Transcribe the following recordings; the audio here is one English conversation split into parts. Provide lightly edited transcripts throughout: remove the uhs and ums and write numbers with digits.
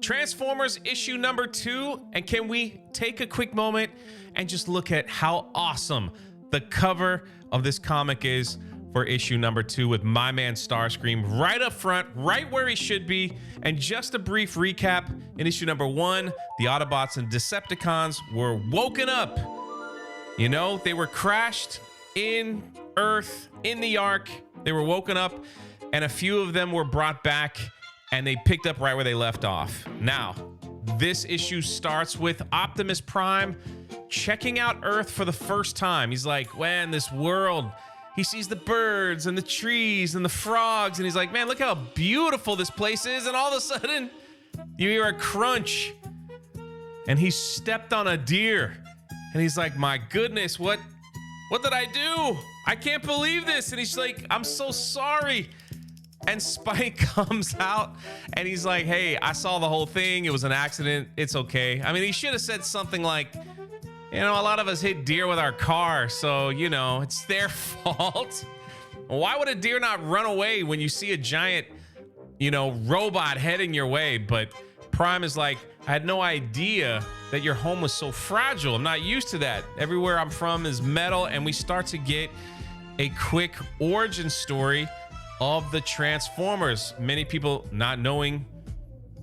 Transformers issue number 2. And can we take a quick moment and just look at how awesome the cover of this comic is for issue number 2 with my man Starscream right up front, right where he should be. And just a brief recap, in issue number 1, the Autobots and Decepticons were woken up. You know, they were crashed in Earth, in the Ark. They were woken up, and a few of them were brought back, and they picked up right where they left off. Now, this issue starts with Optimus Prime checking out Earth for the first time. He's like, man, this world. He sees the birds and the trees and the frogs, and he's like, man, look how beautiful this place is. And all of a sudden, you hear a crunch, and he stepped on a deer. And he's like, my goodness, what did I do? I can't believe this. And he's like, I'm so sorry. And Spike comes out and he's like, hey, I saw the whole thing. It was an accident. It's okay. I mean, he should have said something like, you know, a lot of us hit deer with our car, so, you know, it's their fault. Why would a deer not run away when you see a giant, you know, robot heading your way? But Prime is like, I had no idea that your home was so fragile. I'm not used to that. Everywhere I'm from is metal. And we start to get a quick origin story of the Transformers. Many people not knowing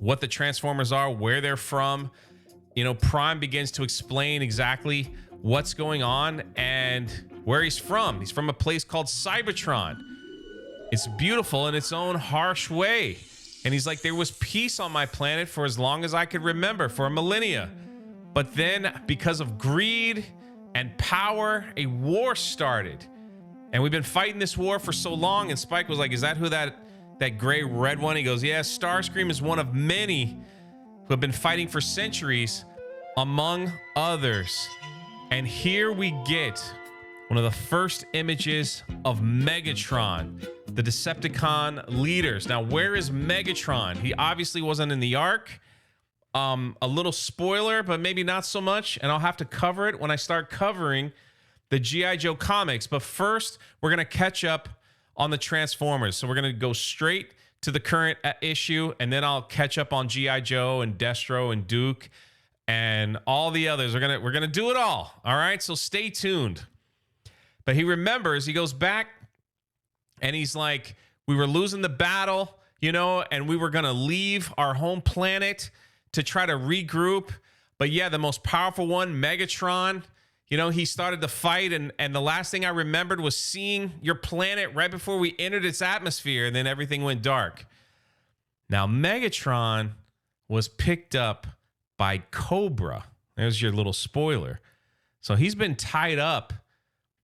what the Transformers are, where they're from. You know, Prime begins to explain exactly what's going on and where he's from. He's from a place called Cybertron. It's beautiful in its own harsh way. And he's like, there was peace on my planet for as long as I could remember, for a millennia. But then, because of greed and power, a war started. And we've been fighting this war for so long. And Spike was like, is that who that gray red one? He goes, yeah, Starscream is one of many who have been fighting for centuries, among others. And here we get one of the first images of Megatron, the Decepticon leaders. Now, where is Megatron? He obviously wasn't in the Ark. A little spoiler, but maybe not so much. And I'll have to cover it when I start covering the G.I. Joe comics. But first, we're going to catch up on the Transformers. So we're going to go straight to the current issue, and then I'll catch up on G.I. Joe and Destro and Duke and all the others. We're gonna do it all. All right, so stay tuned. But he remembers, he goes back, and he's like, we were losing the battle, you know, and we were gonna leave our home planet to try to regroup. But yeah, the most powerful one, Megatron, you know, he started to fight, and the last thing I remembered was seeing your planet right before we entered its atmosphere, and then everything went dark. Now, Megatron was picked up by Cobra. There's your little spoiler. So he's been tied up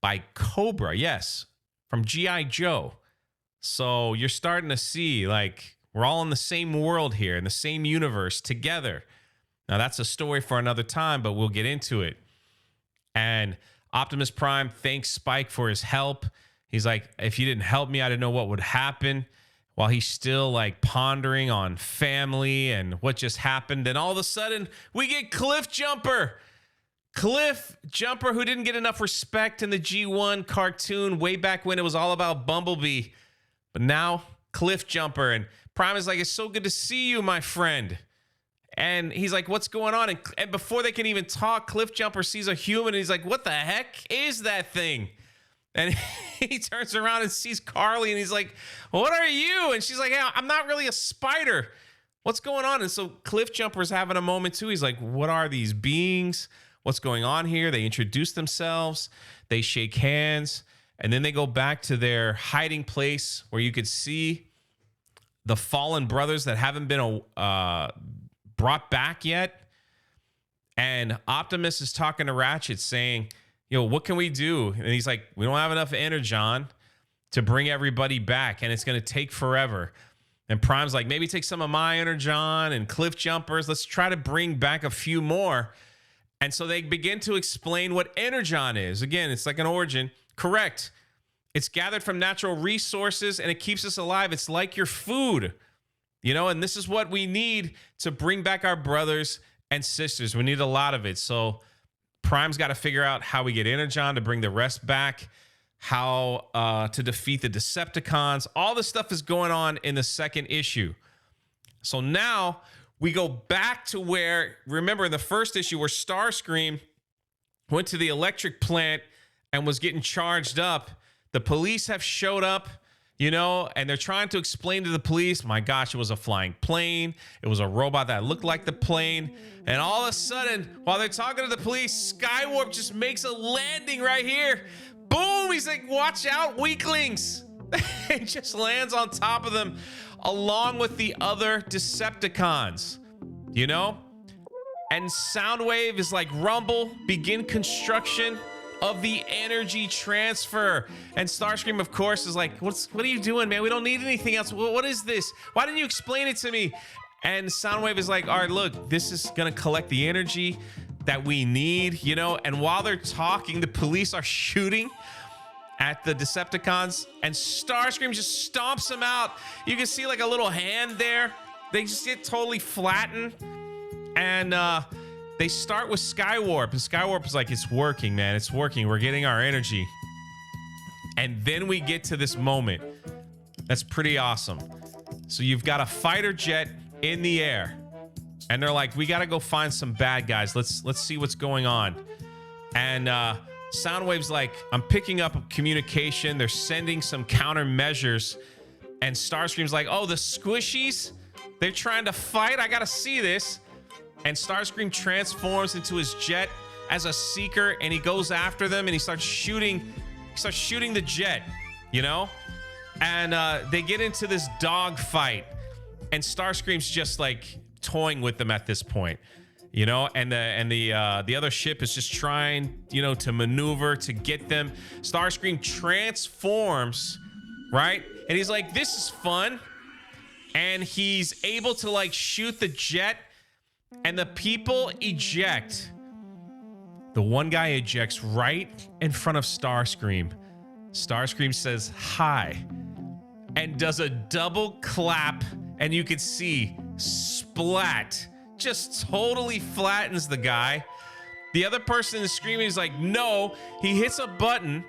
by Cobra, yes, from G.I. Joe. So you're starting to see, like, we're all in the same world here, in the same universe together. Now, that's a story for another time, but we'll get into it. And Optimus Prime thanks Spike for his help. He's like, if you didn't help me, I didn't know what would happen. While he's still like pondering on family and what just happened. And all of a sudden, we get Cliff Jumper. Cliff Jumper, who didn't get enough respect in the G1 cartoon way back when it was all about Bumblebee. But now, Cliff Jumper. And Prime is like, it's so good to see you, my friend. And he's like, what's going on? And before they can even talk, Cliff Jumper sees a human, and he's like, what the heck is that thing? And he turns around and sees Carly, and he's like, what are you? And she's like, hey, I'm not really a spider. What's going on? And so Cliff Jumper's having a moment too. He's like, what are these beings? What's going on here? They introduce themselves. They shake hands. And then they go back to their hiding place where you could see the fallen brothers that haven't been brought back yet. And Optimus is talking to Ratchet saying, yo, what can we do? And he's like, we don't have enough Energon to bring everybody back, and it's going to take forever. And Prime's like, maybe take some of my Energon and Cliff Jumpers. Let's try to bring back a few more. And so they begin to explain what Energon is. Again, it's like an origin. Correct. It's gathered from natural resources, and it keeps us alive. It's like your food, you know, and this is what we need to bring back our brothers and sisters. We need a lot of it. So Prime's got to figure out how we get Energon to bring the rest back, how to defeat the Decepticons. All this stuff is going on in the second issue. So now we go back to where, remember the first issue where Starscream went to the electric plant and was getting charged up. The police have showed up, you know, and they're trying to explain to the police, my gosh, it was a flying plane. It was a robot that looked like the plane. And all of a sudden, while they're talking to the police, Skywarp just makes a landing right here. Boom! He's like, watch out, weaklings. It just lands on top of them along with the other Decepticons, you know? And Soundwave is like, rumble, begin construction of the energy transfer. And Starscream, of course, is like, what are you doing, man? We don't need anything else. What is this? Why didn't you explain it to me? And Soundwave is like, all right, look, this is gonna collect the energy that we need, you know? And while they're talking, the police are shooting at the Decepticons, and Starscream just stomps them out. You can see like a little hand there. They just get totally flattened. And they start with Skywarp, and Skywarp is like, it's working, man. It's working. We're getting our energy. And then we get to this moment that's pretty awesome. So you've got a fighter jet in the air, and they're like, we got to go find some bad guys. Let's see what's going on. And Soundwave's like, I'm picking up communication. They're sending some countermeasures. And Starscream's like, oh, the squishies? They're trying to fight? I gotta see this. And Starscream transforms into his jet as a seeker, and he goes after them, and he starts shooting the jet, you know? And they get into this dog fight, and Starscream's just like toying with them at this point. You know, and the other ship is just trying, you know, to maneuver to get them. Starscream transforms, right? And he's like, this is fun. And he's able to like shoot the jet, and the people eject. The one guy ejects right in front of Starscream. Starscream says hi and does a double clap, and you can see splat. Just totally flattens the guy. The other person is screaming. He's like, no. He hits a button.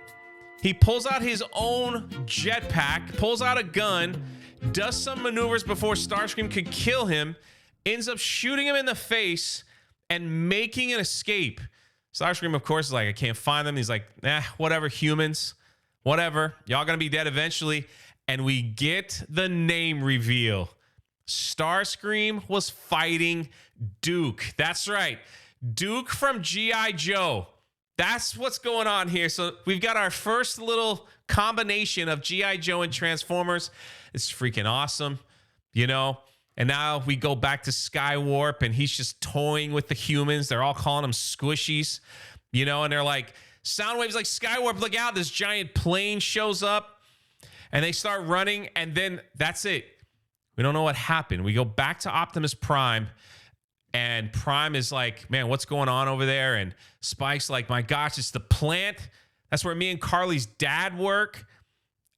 He pulls out his own jetpack, pulls out a gun, does some maneuvers before Starscream could kill him, ends up shooting him in the face and making an escape. Starscream, of course, is like, I can't find them. He's like, whatever, humans, whatever. Y'all gonna be dead eventually. And we get the name reveal. Starscream was fighting Duke. That's right. Duke from G.I. Joe. That's what's going on here. So we've got our first little combination of G.I. Joe and Transformers. It's freaking awesome, you know? And now we go back to Skywarp, and he's just toying with the humans. They're all calling him squishies, you know? And they're like, Soundwave's like, Skywarp, look out. This giant plane shows up, and they start running, and then that's it. We don't know what happened. We go back to Optimus Prime, and Prime is like, man, what's going on over there? And Spike's like, my gosh, it's the plant. That's where me and Carly's dad work.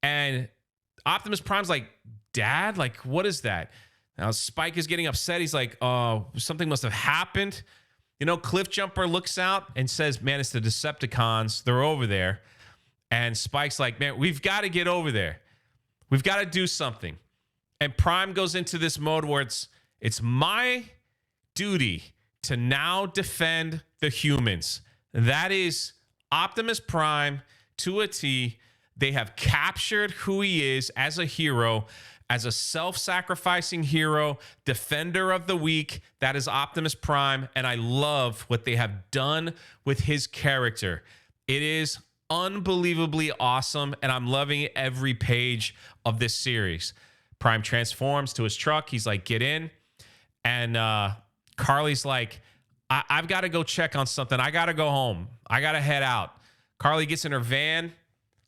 And Optimus Prime's like, dad? Like, what is that? Now Spike is getting upset. He's like, oh, something must have happened. You know, Cliffjumper looks out and says, man, it's the Decepticons. They're over there. And Spike's like, man, we've got to get over there. We've got to do something. And Prime goes into this mode where it's my duty to now defend the humans. That is Optimus Prime to a T. They have captured who he is as a hero, as a self-sacrificing hero, defender of the weak. That is Optimus Prime, and I love what they have done with his character. It is unbelievably awesome, and I'm loving every page of this series. Prime transforms to his truck. He's like, get in. And Carly's like, I've got to go check on something. I got to go home. I got to head out. Carly gets in her van,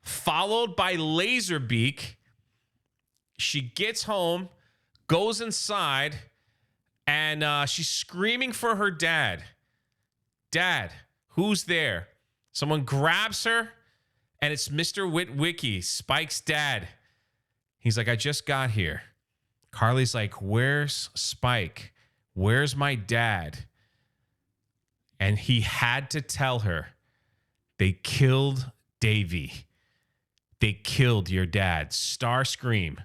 followed by Laserbeak. She gets home, goes inside, and she's screaming for her dad. Dad, who's there? Someone grabs her, and it's Mr. Witwicky, Spike's dad. He's like, I just got here. Carly's like, where's Spike? Where's my dad? And he had to tell her, they killed Davy. They killed your dad. Starscream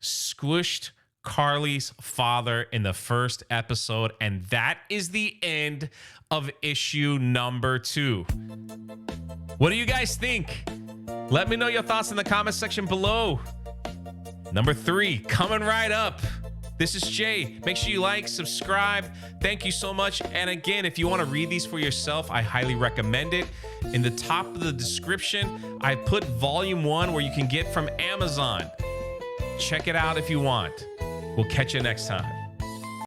squished Carly's father in the first episode, and that is the end of issue number 2. What do you guys think? Let me know your thoughts in the comment section below. Number 3 coming right up. This is Jay. Make sure you like, subscribe. Thank you so much. And again, if you want to read these for yourself, I highly recommend it. In the top of the description, I put volume 1 where you can get from Amazon. Check it out if you want. We'll catch you next time.